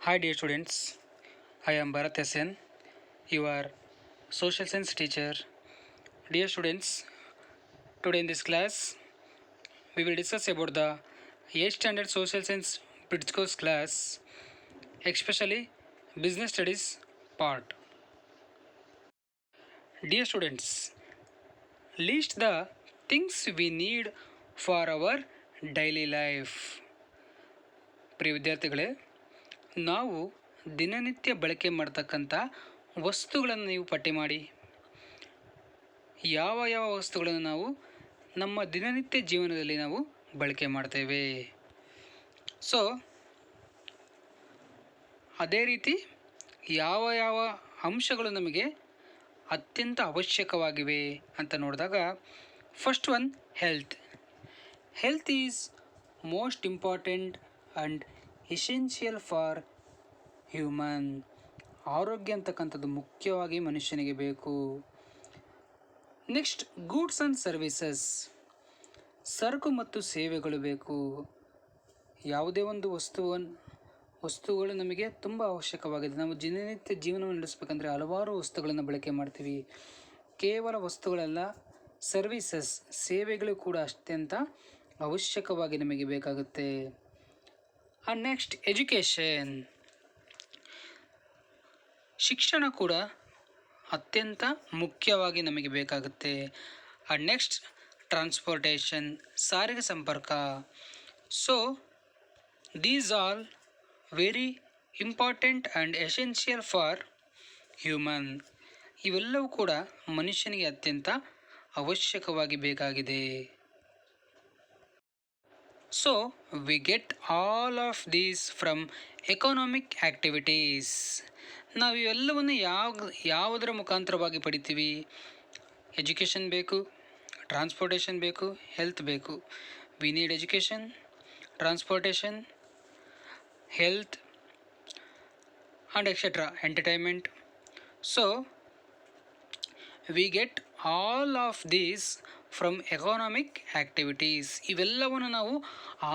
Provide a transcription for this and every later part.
Hi dear students, I am Bharat SN, your social science teacher. Dear students, today in this class we will discuss about the 8th standard social science bridge course class, especially business studies part. Dear students, list the things we need for our daily life. ಪ್ರಿಯ ವಿದ್ಯಾರ್ಥಿಗಳೇ, ನಾವು ದಿನನಿತ್ಯ ಬಳಕೆ ಮಾಡ್ತಕ್ಕಂಥ ವಸ್ತುಗಳನ್ನು ನೀವು ಪಟ್ಟಿ ಮಾಡಿ. ಯಾವ ಯಾವ ವಸ್ತುಗಳನ್ನು ನಾವು ನಮ್ಮ ದಿನನಿತ್ಯ ಜೀವನದಲ್ಲಿ ನಾವು ಬಳಕೆ ಮಾಡ್ತೇವೆ. ಸೊ ಅದೇ ರೀತಿ ಯಾವ ಯಾವ ಅಂಶಗಳು ನಮಗೆ ಅತ್ಯಂತ ಅವಶ್ಯಕವಾಗಿವೆ ಅಂತ ನೋಡಿದಾಗ, first one health. Health is most important and essential for human. ಆರೋಗ್ಯ ಅಂತಕ್ಕಂಥದ್ದು ಮುಖ್ಯವಾಗಿ ಮನುಷ್ಯನಿಗೆ ಬೇಕು. Next, goods and services. ಸರಕು ಮತ್ತು ಸೇವೆಗಳು ಬೇಕು. ಯಾವುದೇ ಒಂದು ವಸ್ತುಗಳು ನಮಗೆ ತುಂಬ ಅವಶ್ಯಕವಾಗಿದೆ. ನಾವು ದಿನನಿತ್ಯ ಜೀವನವನ್ನು ನಡೆಸಬೇಕಂದ್ರೆ ಹಲವಾರು ವಸ್ತುಗಳನ್ನು ಬಳಕೆ ಮಾಡ್ತೀವಿ. ಕೇವಲ ವಸ್ತುಗಳಲ್ಲ, ಸರ್ವಿಸಸ್ ಸೇವೆಗಳು ಕೂಡ ಅತ್ಯಂತ ಅವಶ್ಯಕವಾಗಿ ನಮಗೆ ಬೇಕಾಗುತ್ತೆ. And next, education. ಶಿಕ್ಷಣ ಕೂಡ ಅತ್ಯಂತ ಮುಖ್ಯವಾಗಿ ನಮಗೆ ಬೇಕಾಗುತ್ತೆ. ಆ್ಯಂಡ್ ನೆಕ್ಸ್ಟ್, ಟ್ರಾನ್ಸ್ಪೋರ್ಟೇಷನ್, ಸಾರಿಗೆ ಸಂಪರ್ಕ. So these all very important and essential for human. ಇವೆಲ್ಲವೂ ಕೂಡ ಮನುಷ್ಯನಿಗೆ ಅತ್ಯಂತ ಅವಶ್ಯಕವಾಗಿ ಬೇಕಾಗಿದೆ. So we get all of these from economic activities. ನಾವು ಇವೆಲ್ಲವನ್ನು ಯಾವುದರ ಮುಖಾಂತರವಾಗಿ ಪಡಿತೀವಿ? ಎಜುಕೇಷನ್ ಬೇಕು, ಟ್ರಾನ್ಸ್ಪೋರ್ಟೇಷನ್ ಬೇಕು, ಹೆಲ್ತ್ ಬೇಕು. We need education, transportation, health and etcetera, entertainment. So we get all of these from economic activities. ಇವೆಲ್ಲವನ್ನು ನಾವು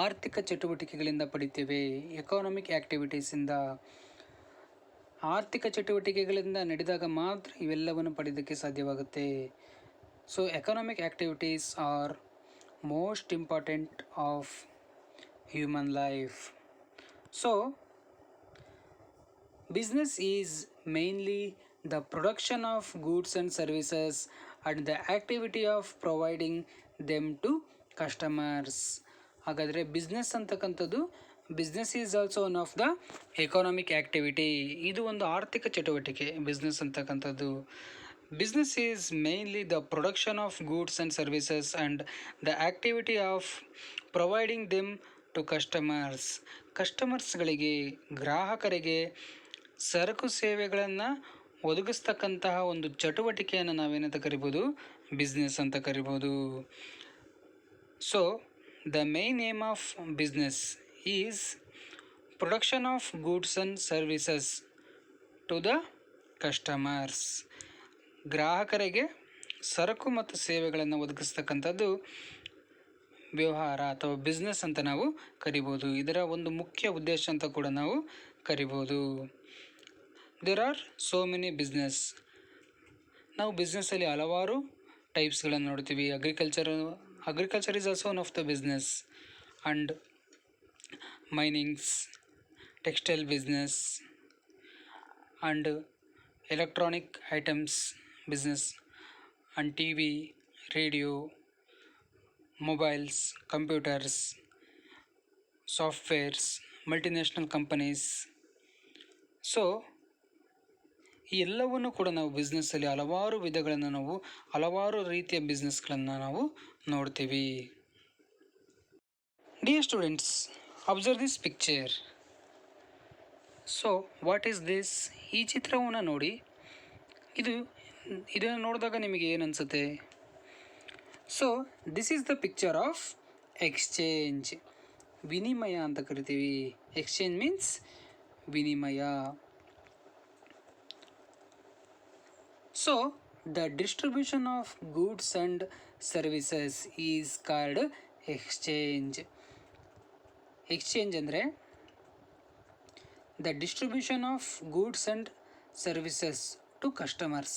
ಆರ್ಥಿಕ ಚಟುವಟಿಕೆಗಳಿಂದ ಪಡಿತೇವೆ. ಎಕಾನಮಿಕ್ ಆ್ಯಕ್ಟಿವಿಟೀಸಿಂದ, ಆರ್ಥಿಕ ಚಟುವಟಿಕೆಗಳಿಂದ ನಡೆದಾಗ ಮಾತ್ರ ಇವೆಲ್ಲವನ್ನು ಪಡೆಯೋದಕ್ಕೆ ಸಾಧ್ಯವಾಗುತ್ತೆ. So economic activities are most important of human life. So business is mainly the production of goods and services and the activity of providing them to customers. ಹಾಗಾದರೆ ಬಿಸ್ನೆಸ್ ಅಂತಕ್ಕಂಥದ್ದು, business is also one of the economic activity. ಇದು ಒಂದು ಆರ್ಥಿಕ ಚಟುವಟಿಕೆ business ಅಂತಕ್ಕಂಥದ್ದು. Business is mainly the production of goods and services and the activity of providing them to customers. ಕಸ್ಟಮರ್ಸ್ಗಳಿಗೆ, ಗ್ರಾಹಕರಿಗೆ ಸರಕು ಸೇವೆಗಳನ್ನು ಒದಗಿಸ್ತಕ್ಕಂತಹ ಒಂದು ಚಟುವಟಿಕೆಯನ್ನು ನಾವೇನಂತ ಕರಿಬೋದು? ಬಿಸ್ನೆಸ್ ಅಂತ ಕರಿಬೋದು. So the main aim of business is production of goods and services to the customers. ಗ್ರಾಹಕರಿಗೆ ಸರಕು ಮತ್ತು ಸೇವೆಗಳನ್ನು ಒದಗಿಸ್ತಕ್ಕಂಥದ್ದು ವ್ಯವಹಾರ ಅಥವಾ ಬಿಸ್ನೆಸ್ ಅಂತ ನಾವು ಕರಿಬೋದು. ಇದರ ಒಂದು ಮುಖ್ಯ ಉದ್ದೇಶ ಅಂತ ಕೂಡ ನಾವು ಕರಿಬೋದು. There are so many business. ನಾವು ಬಿಸ್ನೆಸ್ಸಲ್ಲಿ ಹಲವಾರು ಟೈಪ್ಸ್ಗಳನ್ನು ನೋಡ್ತೀವಿ. Agriculture is also one of the business, and minings, textile business, and electronic items business, and T V, radio, mobiles, computers, softwares, multinational companies. So ಈ ಎಲ್ಲವನ್ನು ಕೂಡ ನಾವು ಬಿಸ್ನೆಸ್ಸಲ್ಲಿ ಹಲವಾರು ವಿಧಗಳನ್ನು, ನಾವು ಹಲವಾರು ರೀತಿಯ ಬಿಸ್ನೆಸ್ಗಳನ್ನು ನಾವು ನೋಡ್ತೀವಿ. Dear students, observe this picture. So what is this? ಈ ಚಿತ್ರವನ್ನು ನೋಡಿ. ಇದನ್ನು ನೋಡಿದಾಗ ನಿಮಗೆ ಏನು ಅನಿಸುತ್ತೆ? So this is the picture of exchange. ವಿನಿಮಯ ಅಂತ ಕರಿತೀವಿ. ಎಕ್ಸ್ಚೇಂಜ್ ಮೀನ್ಸ್ ವಿನಿಮಯ. So the distribution of goods and services is called exchange. Exchange ಅಂದರೆ the distribution of goods and services to customers.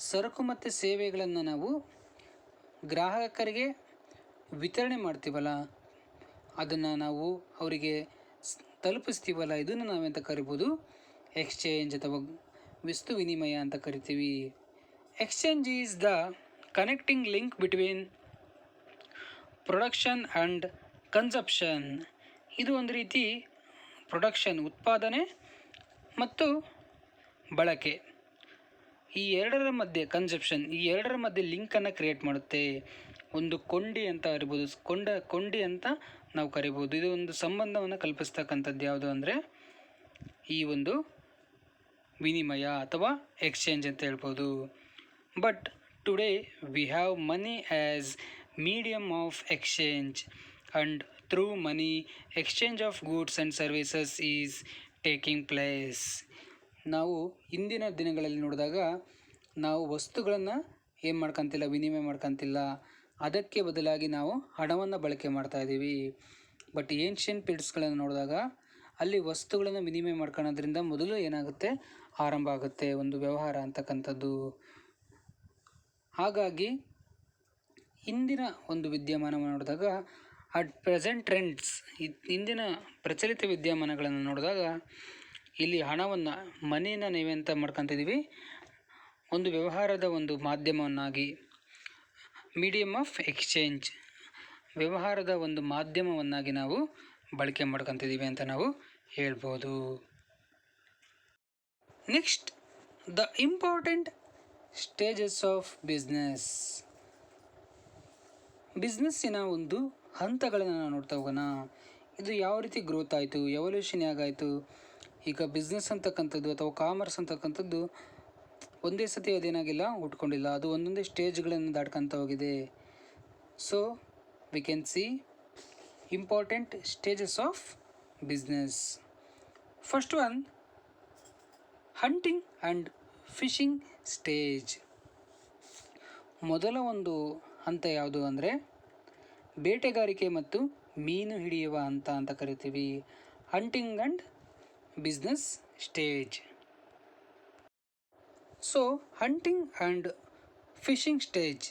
ಸರಕು ಮತ್ತು ಸೇವೆಗಳನ್ನು ನಾವು ಗ್ರಾಹಕರಿಗೆ ವಿತರಣೆ ಮಾಡ್ತೀವಲ್ಲ, ಅದನ್ನು ನಾವು ಅವರಿಗೆ ತಲುಪಿಸ್ತೀವಲ್ಲ, ಇದನ್ನು ನಾವೆಂತ ಕರಿಬೋದು, ಎಕ್ಸ್ಚೇಂಜ್ ಅಥವಾ ವಸ್ತು ವಿನಿಮಯ ಅಂತ ಕರಿತೀವಿ. Exchange is the connecting link between production and consumption. ಇದು ಒಂದು ರೀತಿ ಪ್ರೊಡಕ್ಷನ್ ಉತ್ಪಾದನೆ ಮತ್ತು ಬಳಕೆ, ಈ ಎರಡರ ಮಧ್ಯೆ ಕನ್ಸಪ್ಷನ್, ಈ ಎರಡರ ಮಧ್ಯೆ ಲಿಂಕನ್ನು ಕ್ರಿಯೇಟ್ ಮಾಡುತ್ತೆ. ಒಂದು ಕೊಂಡಿ ಅಂತ ಕರಿಬೋದು, ಕೊಂಡಿ ಅಂತ ನಾವು ಕರಿಬೋದು. ಇದು ಒಂದು ಸಂಬಂಧವನ್ನು ಕಲ್ಪಿಸ್ತಕ್ಕಂಥದ್ದು ಯಾವುದು ಅಂದರೆ ಈ ಒಂದು ವಿನಿಮಯ ಅಥವಾ ಎಕ್ಸ್ಚೇಂಜ್ ಅಂತ ಹೇಳ್ಬೋದು. But today we have money as medium of exchange and through money exchange of goods and services is taking place. ನಾವು ಇಂದಿನ ದಿನಗಳಲ್ಲಿ ನೋಡಿದಾಗ ನಾವು ವಸ್ತುಗಳನ್ನು ಏನು ಮಾಡ್ಕೊತಿಲ್ಲ, ವಿನಿಮಯ ಮಾಡ್ಕೊತಿಲ್ಲ, ಅದಕ್ಕೆ ಬದಲಾಗಿ ನಾವು ಹಣವನ್ನು ಬಳಕೆ ಮಾಡ್ತಾ ಇದ್ದೀವಿ. ಬಟ್ ಏನ್ಷಿಯಂಟ್ ಪೀರಿಯಡ್ಸ್ಗಳನ್ನು ನೋಡಿದಾಗ ಅಲ್ಲಿ ವಸ್ತುಗಳನ್ನು ವಿನಿಮಯ ಮಾಡ್ಕೊಳ್ಳೋದ್ರಿಂದ ಮೊದಲು ಏನಾಗುತ್ತೆ, ಆರಂಭ ಆಗುತ್ತೆ ಒಂದು ವ್ಯವಹಾರ ಅಂತಕ್ಕಂಥದ್ದು. ಹಾಗಾಗಿ ಇಂದಿನ ಒಂದು ವಿದ್ಯಮಾನವನ್ನು ನೋಡಿದಾಗ ಅಟ್ ಪ್ರೆಸೆಂಟ್ ಟ್ರೆಂಡ್ಸ್, ಇಂದಿನ ಪ್ರಚಲಿತ ವಿದ್ಯಮಾನಗಳನ್ನು ನೋಡಿದಾಗ ಇಲ್ಲಿ ಹಣವನ್ನು, ಮನಿನ ನೀವೆಂತ ಮಾಡ್ಕೊತಿದ್ದೀವಿ, ಒಂದು ವ್ಯವಹಾರದ ಒಂದು ಮಾಧ್ಯಮವನ್ನಾಗಿ, ಮೀಡಿಯಮ್ ಆಫ್ ಎಕ್ಸ್ಚೇಂಜ್, ವ್ಯವಹಾರದ ಒಂದು ಮಾಧ್ಯಮವನ್ನಾಗಿ ನಾವು ಬಳಕೆ ಮಾಡ್ಕೊತಿದ್ದೀವಿ ಅಂತ ನಾವು ಹೇಳ್ಬೋದು. Next, the important stages of business. ಬಿಸ್ನೆಸ್ಸಿನ ಒಂದು ಹಂತಗಳನ್ನು ನಾವು ನೋಡ್ತಾ ಹೋಗೋಣ. ಇದು ಯಾವ ರೀತಿ ಗ್ರೋತ್ ಆಯಿತು, ಎವಲ್ಯೂಷನ್ ಹೇಗಾಯಿತು. ಈಗ ಬಿಸ್ನೆಸ್ ಅಂತಕ್ಕಂಥದ್ದು ಅಥವಾ ಕಾಮರ್ಸ್ ಅಂತಕ್ಕಂಥದ್ದು ಒಂದೇ ಸತಿ ಅದೇನಾಗಿಲ್ಲ, ಉಟ್ಕೊಂಡಿಲ್ಲ, ಅದು ಒಂದೊಂದೇ ಸ್ಟೇಜ್ಗಳನ್ನು ದಾಟ್ಕೊತ ಹೋಗಿದೆ. So we can see important stages of business. First one, hunting and fishing stage. ಮೊದಲ ಒಂದು ಹಂತ ಯಾವುದು ಅಂದರೆ ಬೇಟೆಗಾರಿಕೆ ಮತ್ತು ಮೀನು ಹಿಡಿಯುವ ಹಂತ ಅಂತ ಕರಿತೀವಿ. Hunting and business stage. So hunting and fishing stage,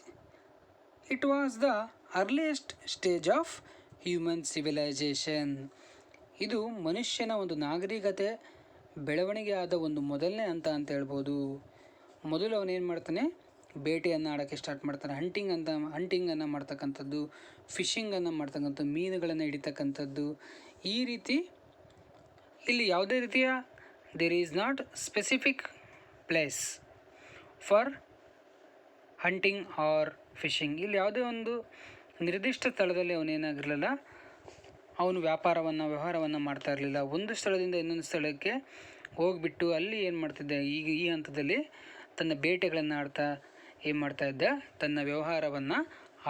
it was the earliest stage of human civilisation. ಇದು ಮನುಷ್ಯನ ಒಂದು ನಾಗರಿಕತೆ ಬೆಳವಣಿಗೆ ಆದ ಒಂದು ಮೊದಲನೇ ಹಂತ ಅಂತ ಹೇಳ್ಬೋದು. ಮೊದಲು ಅವನೇನು ಮಾಡ್ತಾನೆ, ಬೇಟೆಯನ್ನು ಆಡೋಕ್ಕೆ ಸ್ಟಾರ್ಟ್ ಮಾಡ್ತಾನೆ, ಹಂಟಿಂಗನ್ನು ಮಾಡ್ತಕ್ಕಂಥದ್ದು, ಫಿಶಿಂಗನ್ನು ಮಾಡ್ತಕ್ಕಂಥದ್ದು, ಮೀನುಗಳನ್ನು ಹಿಡಿತಕ್ಕಂಥದ್ದು. ಈ ರೀತಿ ಇಲ್ಲಿ ಯಾವುದೇ ರೀತಿಯ there is not specific place for hunting or fishing. ಇಲ್ಲಿ ಯಾವುದೇ ಒಂದು ನಿರ್ದಿಷ್ಟ ಸ್ಥಳದಲ್ಲಿ ಅವನೇನಾಗಿರಲಿಲ್ಲ, ಅವನು ವ್ಯವಹಾರವನ್ನು ಮಾಡ್ತಾ ಇರಲಿಲ್ಲ. ಒಂದು ಸ್ಥಳದಿಂದ ಇನ್ನೊಂದು ಸ್ಥಳಕ್ಕೆ ಹೋಗಿಬಿಟ್ಟು ಅಲ್ಲಿ ಏನು ಮಾಡ್ತಿದ್ದ, ಈಗ ಈ ಹಂತದಲ್ಲಿ ತನ್ನ ಬೇಟೆಗಳನ್ನು ಆಡ್ತಾ ಏನು ಮಾಡ್ತಾ ಇದ್ದ, ತನ್ನ ವ್ಯವಹಾರವನ್ನು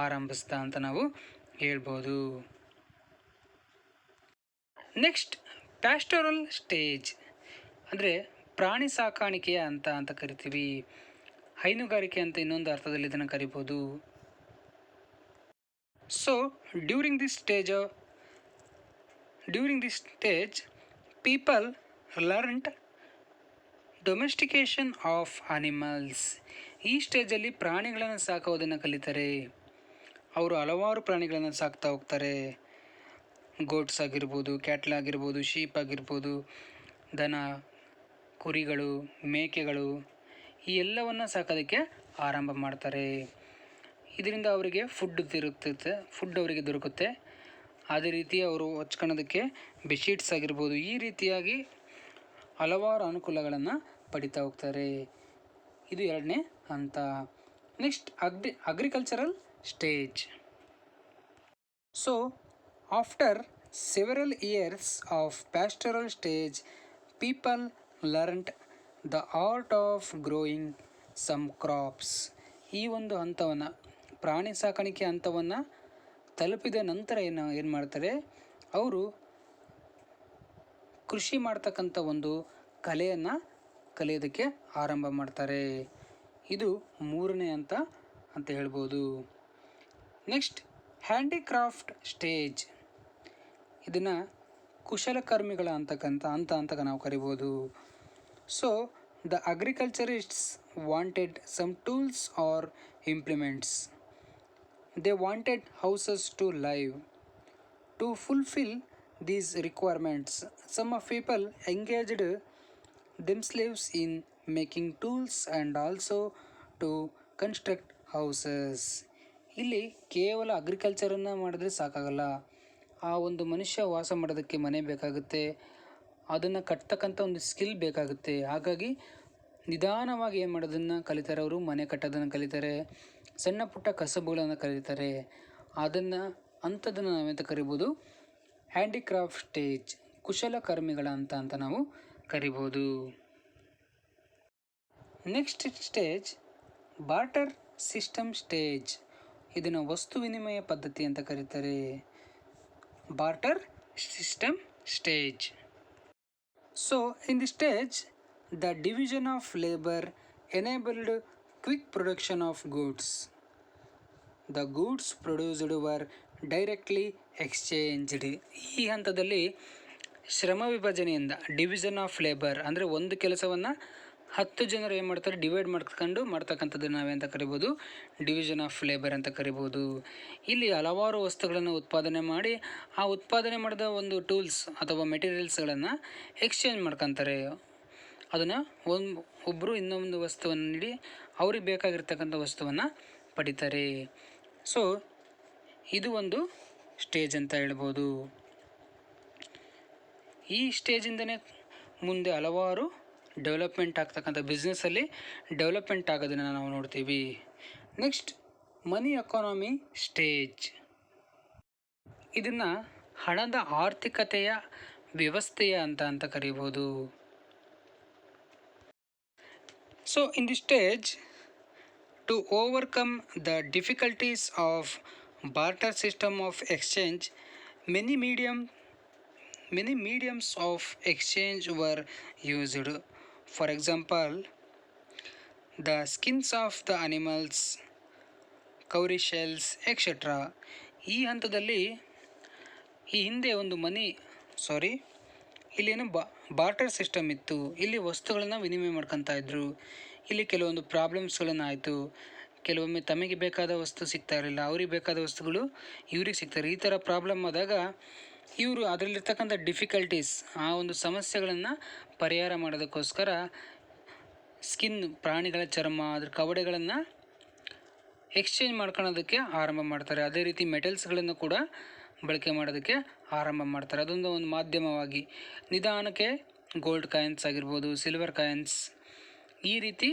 ಆರಂಭಿಸ್ತಾ ಅಂತ ನಾವು ಹೇಳ್ಬೋದು. ನೆಕ್ಸ್ಟ್, ಪ್ಯಾಸ್ಟೋರಲ್ ಸ್ಟೇಜ್ ಅಂದರೆ ಪ್ರಾಣಿ ಸಾಕಾಣಿಕೆಯ ಹಂತ ಅಂತ ಕರಿತೀವಿ. ಹೈನುಗಾರಿಕೆ ಅಂತ ಇನ್ನೊಂದು ಅರ್ಥದಲ್ಲಿ ಇದನ್ನು ಕರಿಬೋದು. So during this stage people learned domestication of animals. ಈ ಸ್ಟೇಜಲ್ಲಿ ಪ್ರಾಣಿಗಳನ್ನು ಸಾಕೋದನ್ನು ಕಲಿತಾರೆ. ಅವರು ಹಲವಾರು ಪ್ರಾಣಿಗಳನ್ನು ಸಾಕ್ತಾ ಹೋಗ್ತಾರೆ. ಗೋಟ್ಸ್ ಆಗಿರ್ಬೋದು, ಕ್ಯಾಟ್ಲ್ ಆಗಿರ್ಬೋದು, ಶೀಪ್ ಆಗಿರ್ಬೋದು, ದನ, ಕುರಿಗಳು, ಮೇಕೆಗಳು, ಈ ಎಲ್ಲವನ್ನು ಸಾಕೋದಕ್ಕೆ ಆರಂಭ ಮಾಡ್ತಾರೆ. ಇದರಿಂದ ಅವರಿಗೆ ಫುಡ್ ಅವರಿಗೆ ದೊರಕುತ್ತೆ. ಅದೇ ರೀತಿ ಅವರು ಹೊಚ್ಕೊಳ್ಳೋದಕ್ಕೆ ಬೆಡ್ಶೀಟ್ಸ್ ಆಗಿರ್ಬೋದು, ಈ ರೀತಿಯಾಗಿ ಹಲವಾರು ಅನುಕೂಲಗಳನ್ನು ಪಡಿತಾ ಹೋಗ್ತಾರೆ. ಇದು ಎರಡನೇ ಹಂತ. Next, agricultural stage. So after several years of pastoral stage people learned the art of growing some crops. ಈ ಒಂದು ಹಂತವನ್ನು, ಪ್ರಾಣಿ ಸಾಕಾಣಿಕೆ ಹಂತವನ್ನು ತಲುಪಿದ ನಂತರ ಏನು ಮಾಡ್ತಾರೆ, ಅವರು ಕೃಷಿ ಮಾಡ್ತಕ್ಕಂಥ ಒಂದು ಕಲೆಯನ್ನು ಕಲಿಯೋದಕ್ಕೆ ಆರಂಭ ಮಾಡ್ತಾರೆ. ಇದು ಮೂರನೇ ಹಂತ ಅಂತ ಹೇಳ್ಬೋದು. Next, handicraft stage. ಇದನ್ನು ಕುಶಲಕರ್ಮಿಗಳ ಅಂತ ನಾವು ಕರಿಬೋದು. So the agriculturists wanted some tools or implements. They wanted houses to live. To fulfil these requirements, some of people engaged themselves in making tools and also to construct houses. ಇಲ್ಲಿ ಕೇವಲ ಅಗ್ರಿಕಲ್ಚರನ್ನು ಮಾಡಿದ್ರೆ ಸಾಕಾಗಲ್ಲ, ಆ ಒಂದು ಮನುಷ್ಯ ವಾಸ ಮಾಡೋದಕ್ಕೆ ಮನೆ ಬೇಕಾಗುತ್ತೆ, ಅದನ್ನು ಕಟ್ತಕ್ಕಂಥ ಒಂದು ಸ್ಕಿಲ್ ಬೇಕಾಗುತ್ತೆ. ಹಾಗಾಗಿ ನಿಧಾನವಾಗಿ ಏನು ಮಾಡೋದನ್ನು ಕಲಿತಾರೆ, ಅವರು ಮನೆ ಕಟ್ಟೋದನ್ನು ಕಲಿತಾರೆ, ಸಣ್ಣ ಪುಟ್ಟ ಕಸಬುಗಳನ್ನು ಕಲಿತಾರೆ. ಅಂಥದ್ದನ್ನು ನಾವೆಂತ ಕರಿಬೋದು, ಹ್ಯಾಂಡಿಕ್ರಾಫ್ಟ್ ಸ್ಟೇಜ್, ಕುಶಲಕರ್ಮಿಗಳ ಅಂತ ನಾವು ಕರಿಬೋದು. Next stage barter system stage. ಇದನ್ನು ವಸ್ತು ವಿನಿಮಯ ಪದ್ಧತಿ ಅಂತ ಕರೀತಾರೆ. Barter system stage. So in the stage the division of labour enabled quick production of goods. The goods produced var directly exchanged. ಈ ಹಂತದಲ್ಲಿ ಶ್ರಮ ವಿಭಜನೆಯಿಂದ ಡಿವಿಷನ್ ಆಫ್ ಲೇಬರ್ ಅಂದರೆ ಒಂದು ಕೆಲಸವನ್ನು 10 ಜನರು ಏನು ಮಾಡ್ತಾರೆ, ಡಿವೈಡ್ ಮಾಡ್ಕೊಂಡು ಮಾಡ್ತಕ್ಕಂಥದ್ದು ನಾವೆಂತ ಕರಿಬೋದು, ಡಿವಿಷನ್ ಆಫ್ ಲೇಬರ್ ಅಂತ ಕರಿಬೋದು. ಇಲ್ಲಿ ಹಲವಾರು ವಸ್ತುಗಳನ್ನು ಉತ್ಪಾದನೆ ಮಾಡಿ ಆ ಉತ್ಪಾದನೆ ಮಾಡಿದ ಒಂದು ಟೂಲ್ಸ್ ಅಥವಾ ಮೆಟೀರಿಯಲ್ಸ್ಗಳನ್ನು ಎಕ್ಸ್ಚೇಂಜ್ ಮಾಡ್ಕೊತಾರೆ. ಅದನ್ನು ಒಬ್ಬರು ಇನ್ನೊಂದು ವಸ್ತುವನ್ನು ನೀಡಿ ಅವ್ರಿಗೆ ಬೇಕಾಗಿರ್ತಕ್ಕಂಥ ವಸ್ತುವನ್ನು ಪಡಿತಾರೆ. ಸೊ ಇದು ಒಂದು ಸ್ಟೇಜ್ ಅಂತ ಹೇಳ್ಬೋದು. ಈ ಸ್ಟೇಜಿಂದನೇ ಮುಂದೆ ಹಲವಾರು ಡೆವಲಪ್ಮೆಂಟ್ ಆಗ್ತಕ್ಕಂಥ ಬಿಸ್ನೆಸ್ಸಲ್ಲಿ ಡೆವಲಪ್ಮೆಂಟ್ ಆಗೋದನ್ನು ನಾವು ನೋಡ್ತೀವಿ. ನೆಕ್ಸ್ಟ್ ಮನಿ ಎಕಾನಮಿ ಸ್ಟೇಜ್. ಇದನ್ನು ಹಣದ ಆರ್ಥಿಕತೆಯ ವ್ಯವಸ್ಥೆಯ ಅಂತ ಕರಿಬೋದು. So in the stage to overcome the difficulties of barter system of exchange, many mediums of exchange were used. For example, the skins of the animals, cowrie shells, etc. ಈ ಹಂತದಲ್ಲಿ ಈ ಹಿಂದೆ ಒಂದು ಇಲ್ಲೇನು ಬಾರ್ಟರ್ ಸಿಸ್ಟಮ್ ಇತ್ತು. ಇಲ್ಲಿ ವಸ್ತುಗಳನ್ನು ವಿನಿಮಯ ಮಾಡ್ಕೊತಾ ಇದ್ರು. ಇಲ್ಲಿ ಕೆಲವೊಂದು ಪ್ರಾಬ್ಲಮ್ಸ್ಗಳನ್ನು ಆಯಿತು. ಕೆಲವೊಮ್ಮೆ ತಮಗೆ ಬೇಕಾದ ವಸ್ತು ಸಿಗ್ತಾ ಇರಲಿಲ್ಲ, ಅವ್ರಿಗೆ ಬೇಕಾದ ವಸ್ತುಗಳು ಇವ್ರಿಗೆ ಸಿಗ್ತಾರೆ. ಈ ಥರ ಪ್ರಾಬ್ಲಮ್ ಆದಾಗ ಇವರು ಅದರಲ್ಲಿರ್ತಕ್ಕಂಥ ಡಿಫಿಕಲ್ಟೀಸ್, ಆ ಒಂದು ಸಮಸ್ಯೆಗಳನ್ನು ಪರಿಹಾರ ಮಾಡೋದಕ್ಕೋಸ್ಕರ ಸ್ಕಿನ್, ಪ್ರಾಣಿಗಳ ಚರ್ಮ, ಅದ್ರ ಕವಡೆಗಳನ್ನು ಎಕ್ಸ್ಚೇಂಜ್ ಮಾಡ್ಕೊಳ್ಳೋದಕ್ಕೆ ಆರಂಭ ಮಾಡ್ತಾರೆ. ಅದೇ ರೀತಿ ಮೆಟಲ್ಸ್ಗಳನ್ನು ಕೂಡ ಬಳಕೆ ಮಾಡೋದಕ್ಕೆ ಆರಂಭ ಮಾಡ್ತಾರೆ. ಅದೊಂದು ಮಾಧ್ಯಮವಾಗಿ ನಿಧಾನಕ್ಕೆ ಗೋಲ್ಡ್ ಕಾಯಿನ್ಸ್ ಆಗಿರ್ಬೋದು, ಸಿಲ್ವರ್ ಕಾಯಿನ್ಸ್, ಈ ರೀತಿ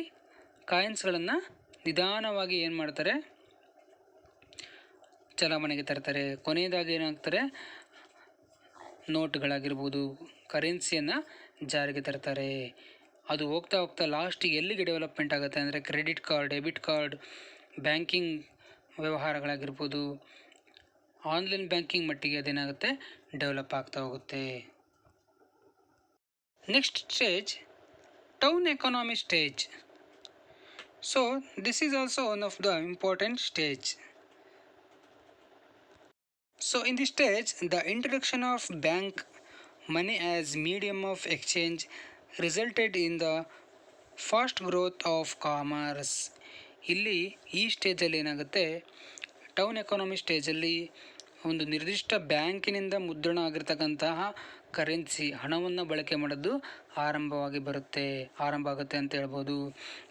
ಕಾಯಿನ್ಸ್ಗಳನ್ನು ನಿಧಾನವಾಗಿ ಏನು ಮಾಡ್ತಾರೆ, ಚಲಾವಣೆಗೆ ತರ್ತಾರೆ. ಕೊನೆಯದಾಗಿ ಏನಾಗ್ತಾರೆ, ನೋಟ್ಗಳಾಗಿರ್ಬೋದು, ಕರೆನ್ಸಿಯನ್ನು ಜಾರಿಗೆ ತರ್ತಾರೆ. ಅದು ಹೋಗ್ತಾ ಹೋಗ್ತಾ ಲಾಸ್ಟಿಗೆ ಎಲ್ಲಿಗೆ ಡೆವಲಪ್ಮೆಂಟ್ ಆಗುತ್ತೆ ಅಂದರೆ credit card, debit card, banking ವ್ಯವಹಾರಗಳಾಗಿರ್ಬೋದು, ಆನ್ಲೈನ್ ಬ್ಯಾಂಕಿಂಗ್ ಮಟ್ಟಿಗೆ ಅದೇನಾಗುತ್ತೆ, ಡೆವಲಪ್ ಆಗ್ತಾ ಹೋಗುತ್ತೆ. Next stage town economy stage. So this is also one of the important stage. So in this stage, the introduction of bank money as medium of exchange resulted in the fast growth of commerce. ಇಲ್ಲಿ ಈ ಸ್ಟೇಜಲ್ಲಿ ಏನಾಗುತ್ತೆ, town economy ಸ್ಟೇಜಲ್ಲಿ ಒಂದು ನಿರ್ದಿಷ್ಟ ಬ್ಯಾಂಕಿನಿಂದ ಮುದ್ರಣ ಆಗಿರ್ತಕ್ಕಂತಹ currency, ಹಣವನ್ನು ಬಳಕೆ ಮಾಡೋದು ಆರಂಭ ಆಗುತ್ತೆ ಅಂತ ಹೇಳ್ಬೋದು.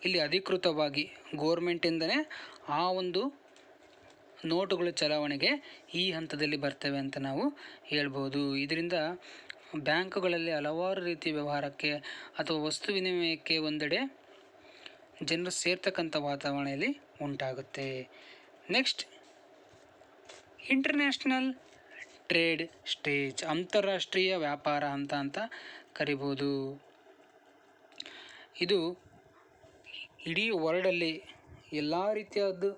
ಇಲ್ಲಿ ಅಧಿಕೃತವಾಗಿ ಗೋರ್ಮೆಂಟಿಂದನೇ ಆ ಒಂದು ನೋಟುಗಳು ಚಲಾವಣೆಗೆ ಈ ಹಂತದಲ್ಲಿ ಬರ್ತವೆ ಅಂತ ನಾವು ಹೇಳ್ಬೋದು. ಇದರಿಂದ ಬ್ಯಾಂಕುಗಳಲ್ಲಿ ಹಲವಾರು ರೀತಿಯ ವ್ಯವಹಾರಕ್ಕೆ ಅಥವಾ ವಸ್ತು ವಿನಿಮಯಕ್ಕೆ ಒಂದೆಡೆ ಜನರು ಸೇರ್ತಕ್ಕಂಥ ವಾತಾವರಣದಲ್ಲಿ ಉಂಟಾಗುತ್ತೆ. ನೆಕ್ಸ್ಟ್ ಇಂಟರ್ನ್ಯಾಷನಲ್ ಟ್ರೇಡ್ ಸ್ಟೇಜ್, ಅಂತಾರಾಷ್ಟ್ರೀಯ ವ್ಯಾಪಾರ ಅಂತ ಕರಿಬೋದು. ಇದು ಇಡೀ ವರ್ಲ್ಡಲ್ಲಿ ಎಲ್ಲ ರೀತಿಯದ್ದು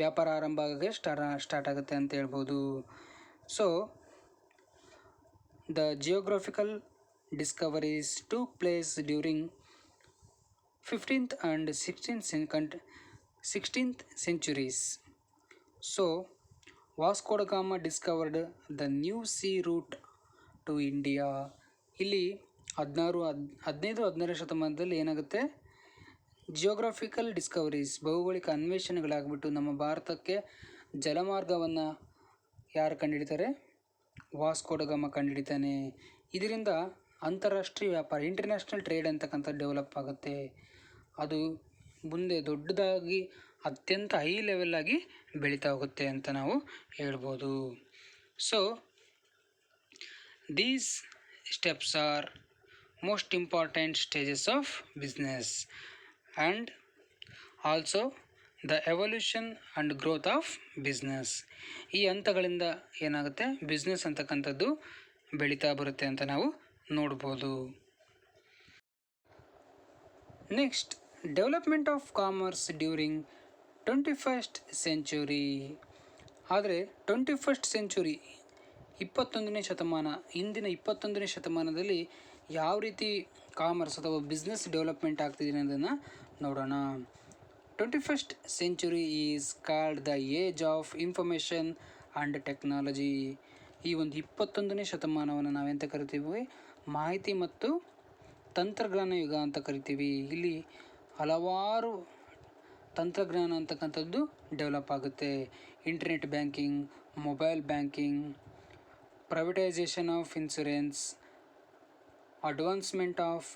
ವ್ಯಾಪಾರ ಆರಂಭ ಆಗೋಕ್ಕೆ ಸ್ಟಾರ್ಟ್ ಆಗುತ್ತೆ ಅಂತ ಹೇಳ್ಬೋದು. So the geographical discoveries took place during 15th and 16th centuries. So Vasco da Gama discovered the new sea route to India. ಇಲ್ಲಿ 15-16 ಶತಮಾನದಲ್ಲಿ ಏನಾಗುತ್ತೆ, ಜಿಯೋಗ್ರಫಿಕಲ್ ಡಿಸ್ಕವರೀಸ್, ಭೌಗೋಳಿಕ ಅನ್ವೇಷಣೆಗಳಾಗ್ಬಿಟ್ಟು ನಮ್ಮ ಭಾರತಕ್ಕೆ ಜಲಮಾರ್ಗವನ್ನು ಯಾರು ಕಂಡುಹಿಡಿತಾರೆ, ವಾಸ್ಕೋ ಡ ಗಾಮ ಕಂಡುಹಿಡಿತಾನೆ. ಇದರಿಂದ ಅಂತಾರಾಷ್ಟ್ರೀಯ ವ್ಯಾಪಾರ, ಇಂಟರ್ನ್ಯಾಷನಲ್ ಟ್ರೇಡ್ ಅಂತಕ್ಕಂಥದ್ದು ಡೆವಲಪ್ ಆಗುತ್ತೆ. ಅದು ಮುಂದೆ ದೊಡ್ಡದಾಗಿ ಅತ್ಯಂತ ಹೈ ಲೆವೆಲ್ಲಾಗಿ ಬೆಳೀತಾ ಹೋಗುತ್ತೆ ಅಂತ ನಾವು ಹೇಳ್ಬೋದು. So these steps R most important stages of business and also the evolution and growth of business. ಈ ಹಂತಗಳಿಂದ ಏನಾಗುತ್ತೆ, ಬಿಸ್ನೆಸ್ ಅಂತಕ್ಕಂಥದ್ದು ಬೆಳೀತಾ ಬರುತ್ತೆ ಅಂತ ನಾವು ನೋಡ್ಬೋದು. Next, development of commerce during 21st century. ಆದರೆ 21st ಸೆಂಚುರಿ 21ನೇ ಶತಮಾನ, ಇಂದಿನ 21ನೇ ಶತಮಾನದಲ್ಲಿ ಯಾವ ರೀತಿ ಕಾಮರ್ಸ್ ಅಥವಾ ಬಿಸ್ನೆಸ್ ಡೆವಲಪ್ಮೆಂಟ್ ಆಗ್ತಿದೆ ಅನ್ನೋದನ್ನು ನೋಡೋಣ. 21st century is called the age of information and technology. ಈ ಒಂದು 21ನೇ ಶತಮಾನವನ್ನು ನಾವೆಂತ ಕರಿತೀವಿ, ಮಾಹಿತಿ ಮತ್ತು ತಂತ್ರಜ್ಞಾನ ಯುಗ ಅಂತ ಕರಿತೀವಿ. ಇಲ್ಲಿ ಹಲವಾರು ತಂತ್ರಜ್ಞಾನ ಅಂತಕ್ಕಂಥದ್ದು ಡೆವಲಪ್ ಆಗುತ್ತೆ. Internet banking, mobile banking, privatisation of insurance, advancement of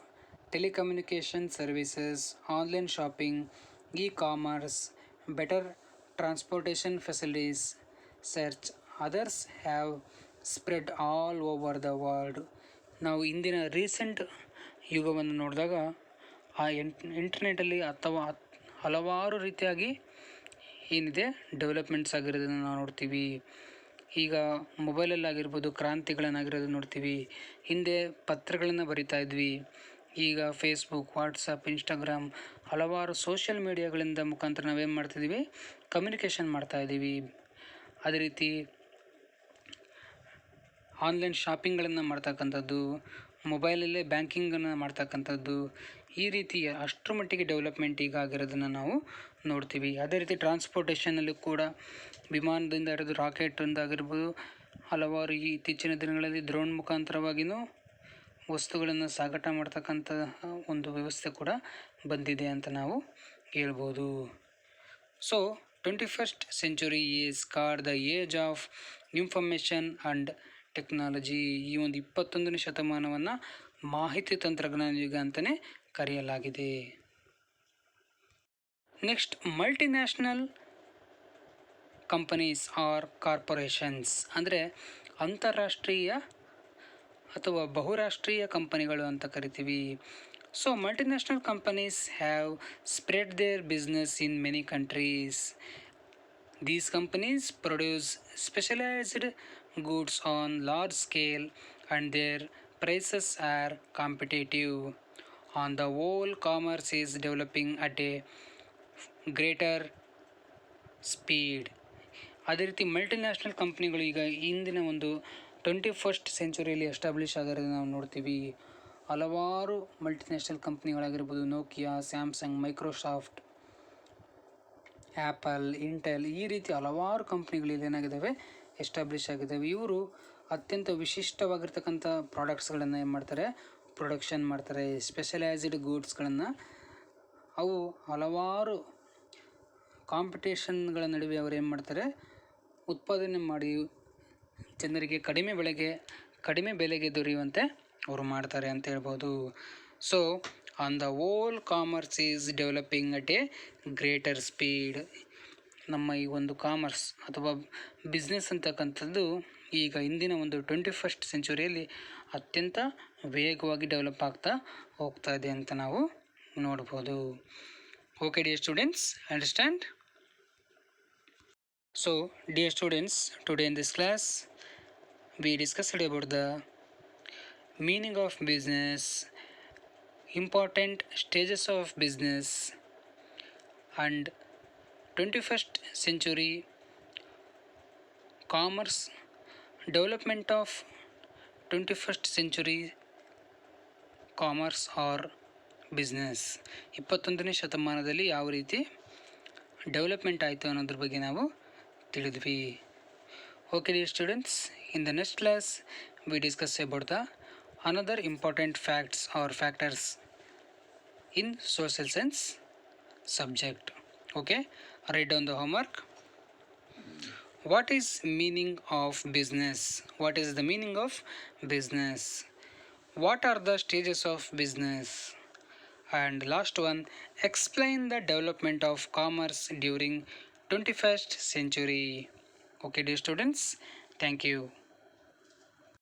telecommunication services, online shopping, e-commerce, better transportation facilities, search others have spread all over the world. ನಾವು ಇಂದಿನ ರೀಸೆಂಟ್ ಯುಗವನ್ನು ನೋಡಿದಾಗ ಆ ಇಂಟರ್ನೆಟಲ್ಲಿ ಅಥವಾ ಹಲವಾರು ರೀತಿಯಾಗಿ ಏನಿದೆ ಡೆವಲಪ್ಮೆಂಟ್ಸ್ ಆಗಿರೋದನ್ನು ನಾವು ನೋಡ್ತೀವಿ. ಈಗ ಮೊಬೈಲಲ್ಲಾಗಿರ್ಬೋದು ಕ್ರಾಂತಿಗಳನ್ನಾಗಿರೋದನ್ನು ನೋಡ್ತೀವಿ. ಹಿಂದೆ ಪತ್ರಗಳನ್ನು ಬರಿತಾ ಇದ್ವಿ, ಈಗ ಫೇಸ್ಬುಕ್, ವಾಟ್ಸಪ್, ಇನ್ಸ್ಟಾಗ್ರಾಮ್, ಹಲವಾರು ಸೋಷಿಯಲ್ ಮೀಡಿಯಾಗಳಿಂದ ಮುಖಾಂತರ ನಾವೇನು ಮಾಡ್ತಿದ್ದೀವಿ, ಕಮ್ಯುನಿಕೇಷನ್ ಮಾಡ್ತಾಯಿದ್ದೀವಿ. ಅದೇ ರೀತಿ ಆನ್ಲೈನ್ ಶಾಪಿಂಗ್ಗಳನ್ನು ಮಾಡ್ತಕ್ಕಂಥದ್ದು, ಮೊಬೈಲಲ್ಲೇ ಬ್ಯಾಂಕಿಂಗನ್ನು ಮಾಡ್ತಕ್ಕಂಥದ್ದು, ಈ ರೀತಿ ಅಷ್ಟರ ಮಟ್ಟಿಗೆ ಡೆವಲಪ್ಮೆಂಟ್ ಈಗ ಆಗಿರೋದನ್ನು ನಾವು ನೋಡ್ತೀವಿ. ಅದೇ ರೀತಿ ಟ್ರಾನ್ಸ್ಪೋರ್ಟೇಷನಲ್ಲಿ ಕೂಡ ವಿಮಾನದಿಂದ ಹಿಡಿದು ರಾಕೆಟಿಂದ ಆಗಿರ್ಬೋದು, ಹಲವಾರು ಈ ಇತ್ತೀಚಿನ ದಿನಗಳಲ್ಲಿ ಡ್ರೋನ್ ಮುಖಾಂತರವಾಗಿಯೂ ವಸ್ತುಗಳನ್ನು ಸಾಗಾಟ ಮಾಡ್ತಕ್ಕಂಥ ಒಂದು ವ್ಯವಸ್ಥೆ ಕೂಡ ಬಂದಿದೆ ಅಂತ ನಾವು ಹೇಳ್ಬೋದು. So 21st century is called the age of information and technology. ಈ ಒಂದು 21ನೇ ಶತಮಾನವನ್ನು ಮಾಹಿತಿ ತಂತ್ರಜ್ಞಾನ ಯುಗ ಅಂತಲೇ ಕರೆಯಲಾಗಿದೆ. Next, multinational companies or corporations, ಅಂದರೆ ಅಂತಾರಾಷ್ಟ್ರೀಯ ಅಥವಾ ಬಹುರಾಷ್ಟ್ರೀಯ ಕಂಪನಿಗಳು ಅಂತ ಕರಿತೀವಿ. So multinational companies have spread their business in many countries. These companies produce specialized goods on large scale and their prices are competitive. On the whole, commerce is developing at a greater speed. ಅದೇ ರೀತಿ multinational ಕಂಪ್ನಿಗಳು ಈಗ ಇಂದಿನ ಒಂದು 21st ಸೆಂಚುರಿಯಲ್ಲಿ establish ಆಗಿರೋದನ್ನು ನಾವು ನೋಡ್ತೀವಿ. ಹಲವಾರು multinational ಕಂಪ್ನಿಗಳಾಗಿರ್ಬೋದು, Nokia, Samsung, Microsoft, Apple, Intel, ಈ ರೀತಿ ಹಲವಾರು ಕಂಪ್ನಿಗಳು ಏನಾಗಿದ್ದಾವೆ, ಎಸ್ಟಾಬ್ಲಿಷ್ ಆಗಿದ್ದಾವೆ. ಇವರು ಅತ್ಯಂತ ವಿಶಿಷ್ಟವಾಗಿರ್ತಕ್ಕಂಥ ಪ್ರಾಡಕ್ಟ್ಸ್ಗಳನ್ನು ಏನು ಮಾಡ್ತಾರೆ, ಪ್ರೊಡಕ್ಷನ್ ಮಾಡ್ತಾರೆ. ಸ್ಪೆಷಲೈಸ್ಡ್ ಗೂಡ್ಸ್ಗಳನ್ನು ಅವು ಹಲವಾರು ಕಾಂಪಿಟೇಷನ್ಗಳ ನಡುವೆ ಅವರು ಏನು ಮಾಡ್ತಾರೆ, ಉತ್ಪಾದನೆ ಮಾಡಿ ಜನರಿಗೆ ಕಡಿಮೆ ಬೆಲೆಗೆ ದೊರೆಯುವಂತೆ ಅವರು ಮಾಡ್ತಾರೆ ಅಂತ ಹೇಳ್ಬೋದು. So on the whole commerce is developing at A greater speed. ನಮ್ಮ ಈ ಒಂದು ಕಾಮರ್ಸ್ ಅಥವಾ ಬಿಸ್ನೆಸ್ ಅಂತಕ್ಕಂಥದ್ದು ಈಗ ಇಂದಿನ ಒಂದು 21st ಸೆಂಚುರಿಯಲ್ಲಿ ಅತ್ಯಂತ ವೇಗವಾಗಿ ಡೆವಲಪ್ ಆಗ್ತಾ ಹೋಗ್ತಾ ಇದೆ ಅಂತ ನಾವು ನೋಡ್ಬೋದು. Okay dear students, understand? So dear students, today in this class we discussed about the meaning of business, important stages of business, and 21st century commerce, development of 21st century commerce or business. 21ನೇ ಶತಮಾನದಲ್ಲಿ ಯಾವ ರೀತಿ development ಆಯಿತು ಅನ್ನೋದ್ರ ಬಗ್ಗೆ ನಾವು ತಿಳಿದ್ವಿ. Okay dear students, in the next class we discuss about the another important facts or factors in social science subject. Okay, write down the homework. What is meaning of business? What is the meaning of business? What are the stages of business? And last one, explain the development of commerce during 21st century. Okay, dear students, thank you.